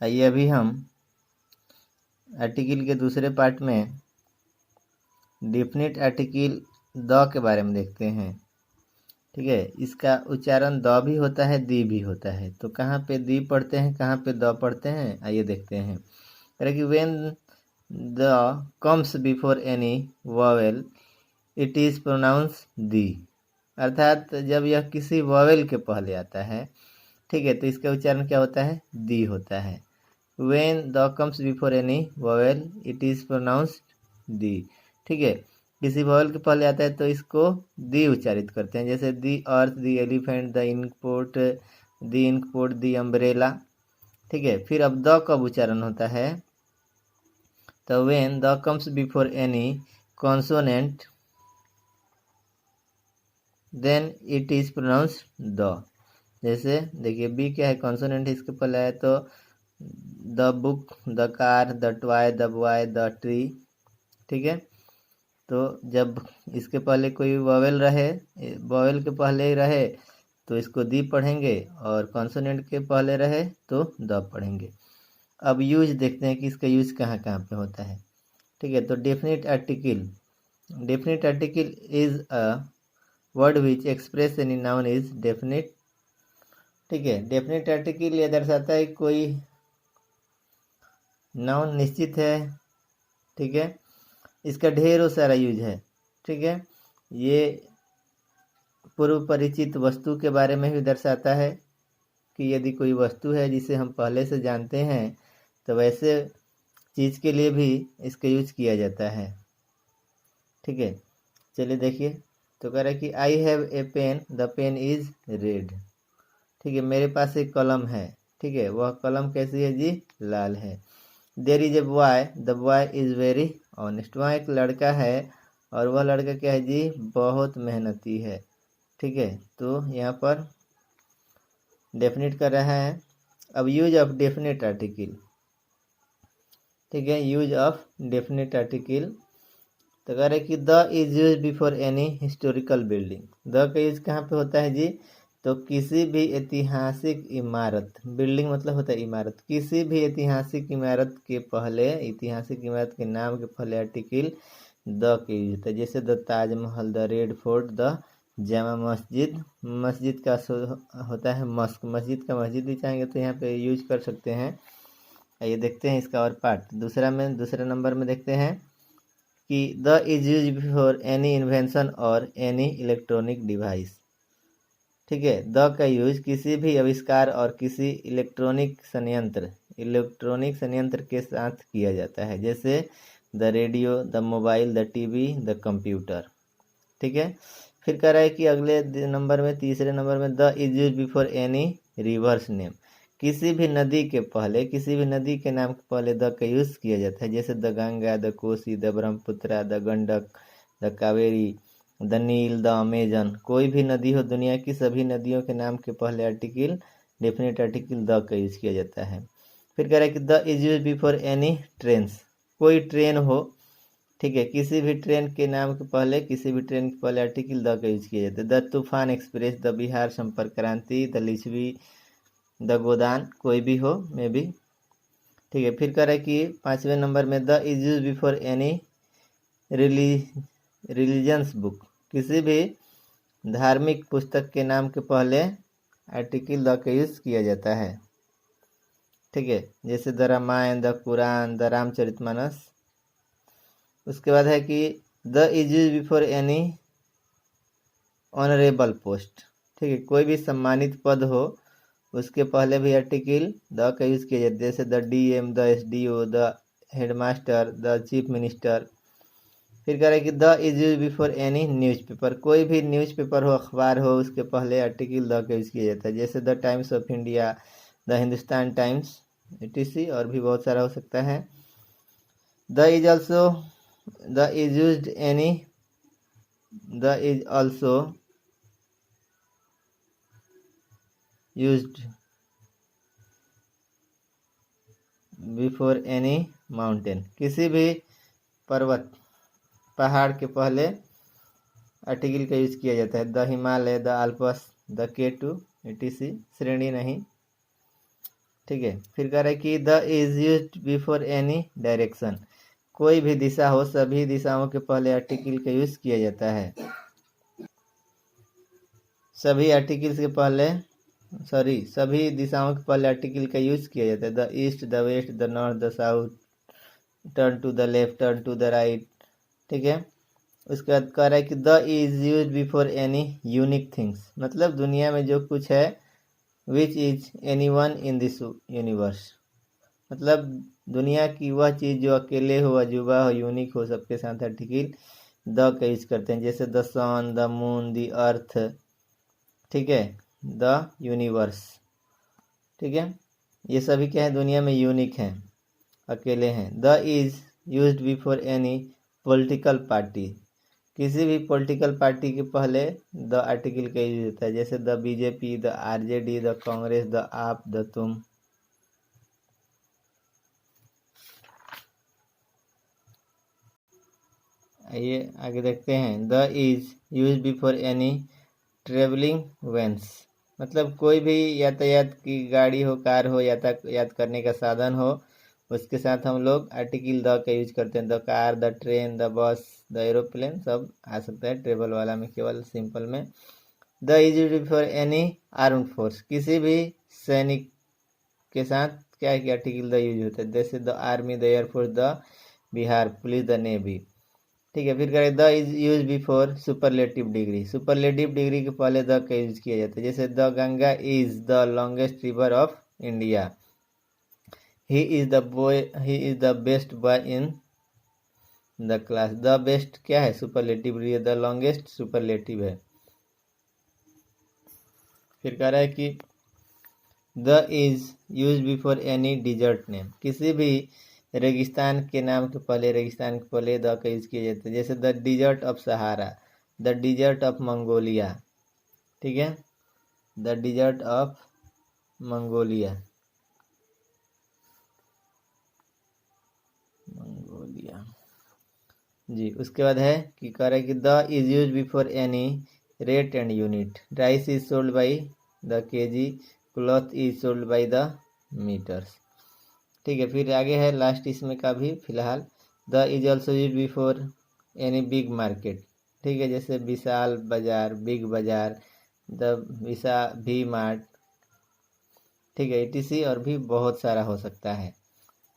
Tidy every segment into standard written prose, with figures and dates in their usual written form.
आइए अभी हम आर्टिकल के दूसरे पार्ट में डेफिनेट आर्टिकल द के बारे में देखते हैं। ठीक है, इसका उच्चारण द भी होता है, दी भी होता है। तो कहाँ पे दी पढ़ते हैं, कहाँ पे द पढ़ते हैं, आइए देखते हैं। कह कि when the comes before any vowel it is pronounce the, अर्थात जब यह किसी वॉवेल के पहले आता है, ठीक है, तो इसका उच्चारण क्या होता है, दी होता है। When the comes before any vowel it is pronounced the. ठीक है, किसी वॉवेल के पहले आता है तो इसको दी उच्चारित करते हैं, जैसे the earth, the elephant, the inkpot, the umbrella. ठीक है, फिर अब द कब उच्चारण होता है, तो when the comes before any consonant then it is pronounced the. जैसे देखिए बी क्या है, कॉन्सोनेंट इसके पहले आया तो the book, the car, the toy, the boy, the tree. ठीक है, तो जब इसके पहले कोई वॉवेल रहे, वॉवेल के पहले ही रहे तो इसको दी पढ़ेंगे, और कॉन्सोनेंट के पहले रहे तो द पढ़ेंगे। अब यूज देखते हैं कि इसका यूज कहाँ कहाँ पे होता है। ठीक है, तो definite article is a word which express any noun is definite. ठीक है, डेफिनेट आर्टिकल यह दर्शाता है कोई नाउन निश्चित है। ठीक है, इसका ढेरों सारा यूज है। ठीक है, ये पूर्व परिचित वस्तु के बारे में भी दर्शाता है कि यदि कोई वस्तु है जिसे हम पहले से जानते हैं तो वैसे चीज़ के लिए भी इसका यूज किया जाता है। ठीक है, चलिए देखिए, तो कह रहा है कि I have a pen, the pen is red. ठीक है, मेरे पास एक कलम है। ठीक है, वह कलम कैसी है जी, लाल है। There is a boy, the boy is very honest. वहाँ एक लड़का है और वह लड़का क्या है जी, बहुत मेहनती है। ठीक है, तो यहाँ पर डेफिनेट कर रहा है। अब यूज ऑफ डेफिनेट आर्टिकल। ठीक है, यूज ऑफ डेफिनेट आर्टिकल, तो कह रहे कि the is use before any historical building. The का यूज कहाँ पे होता है जी, तो किसी भी ऐतिहासिक इमारत, बिल्डिंग मतलब होता है इमारत, किसी भी ऐतिहासिक इमारत के पहले, ऐतिहासिक इमारत के नाम के पहले आर्टिकल द के यूज होता है। जैसे the Taj Mahal, the red fort, the Jama Masjid. मस्जिद का होता है मस्क, मस्जिद का मस्जिद भी चाहेंगे तो यहाँ पे यूज कर सकते हैं। आइए देखते हैं इसका और पार्ट। दूसरे नंबर में देखते हैं कि the is use before any invention और एनी इलेक्ट्रॉनिक डिवाइस। ठीक है, द का यूज किसी भी आविष्कार और किसी इलेक्ट्रॉनिक संयंत्र के साथ किया जाता है, जैसे the radio, the mobile, the TV, the computer. ठीक है, फिर कह रहा है कि अगले नंबर में, तीसरे नंबर में, the is use before any reverse name. किसी भी नदी के पहले, किसी भी नदी के नाम के पहले द का यूज किया जाता है, जैसे the Ganga, the Kosi, the Brahmaputra, the Gandak, the Kaveri, the Nile, the Amazon. कोई भी नदी हो, दुनिया की सभी नदियों के नाम के पहले आर्टिकल, डेफिनेट आर्टिकल द का यूज किया जाता है। फिर कह रहा है कि the is use before any trains. कोई ट्रेन हो, ठीक है, किसी भी ट्रेन के नाम के पहले, किसी भी ट्रेन के पहले आर्टिकल द का यूज किया जाता है। द तूफान एक्सप्रेस, द बिहार संपर्क क्रांति, द लिच्छवी, द गोदान, कोई भी हो मे भी। ठीक है, फिर कह रहा है कि पांचवें नंबर में the is use before any religions book. किसी भी धार्मिक पुस्तक के नाम के पहले आर्टिकल द का यूज किया जाता है। ठीक है, जैसे the Ramayana, the Quran, the Ramcharitmanas. उसके बाद है कि the is use before any honourable post. ठीक है, कोई भी सम्मानित पद हो उसके पहले भी आर्टिकल द का यूज किया जाता है, जैसे the DM, the SDO, the headmaster, the chief minister. फिर कह रहे हैं कि the is use before any newspaper. कोई भी न्यूज़पेपर हो, अखबार हो, उसके पहले आर्टिकल द का यूज किया जाता है, जैसे the times of India, the Hindustan times, etc, और भी बहुत सारा हो सकता है। The is also the is use any the is also used before any mountain. किसी भी पर्वत, पहाड़ के पहले आर्टिकल का यूज किया जाता है, the Himalaya, the Alps, the K2, etc, श्रेणी नहीं। ठीक है। फिर कह रहा है कि the is used before any direction, कोई भी दिशा हो सभी दिशाओं के पहले आर्टिकल का यूज किया जाता है। सभी आर्टिकल्स के पहले सभी दिशाओं के पहले आर्टिकल का यूज किया जाता है। The east, the west, the north, the south, turn to the left, turn to the right. ठीक है। उसके बाद कह रहा है कि the is use before any unique things, मतलब दुनिया में जो कुछ है, which is any one in this universe, मतलब दुनिया की वह चीज़ जो अकेले हो, अजूबा हो, यूनिक हो, सबके साथ आर्टिकल द का यूज करते हैं। जैसे the sun, the moon, the earth, ठीक है, द यूनिवर्स। ठीक है। ये सभी क्या है, दुनिया में यूनिक हैं, अकेले हैं। The is used before any political party, किसी भी पॉलिटिकल पार्टी के पहले द आर्टिकल का यूज होता है। जैसे the BJP, the RJD, the Congress, the AAP, the तुम। आइए आगे देखते हैं। The is use before any travelling vans, मतलब कोई भी यातायात की गाड़ी हो, कार हो, यातायात करने का साधन हो, उसके साथ हम लोग आर्टिकल द का यूज करते हैं। The car, the train, the bus, the aeroplane, सब आ सकता है ट्रेवल वाला में, केवल सिंपल में। The is use before any armed force, किसी भी सैनिक के साथ क्या है कि आर्टिकल द यूज होता है। जैसे the army, the air force, the Bihar police, the navy. ठीक है। फिर करें the is use before superlative degree, superlative degree के पहले द का यूज किया जाता है। जैसे the Ganga is the longest river of India, he is the best boy in the class. The best क्या है, सुपरलेटिव, द लॉन्गेस्ट सुपरलेटिव है। फिर कह रहा है कि the is use before any desert name, किसी भी रेगिस्तान के नाम के पहले, रेगिस्तान के पहले द का यूज किया जाता है। जैसे the desert of Sahara, the desert of Mongolia. ठीक है, द डिजर्ट ऑफ मंगोलिया, जी। उसके बाद है कि कह रहा है कि the is use before any rate and unit, rice is sold by the KG, cloth is sold by the meters. ठीक है। फिर आगे है लास्ट इसमें का भी फिलहाल, the is also use before any big market. ठीक है, जैसे विशाल बाजार, बिग बाजार, द वी मार्ट। ठीक है, etc और भी बहुत सारा हो सकता है।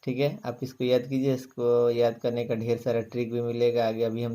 ठीक है, आप इसको याद कीजिए, इसको याद करने का ढेर सारा ट्रिक भी मिलेगा आगे, अभी हम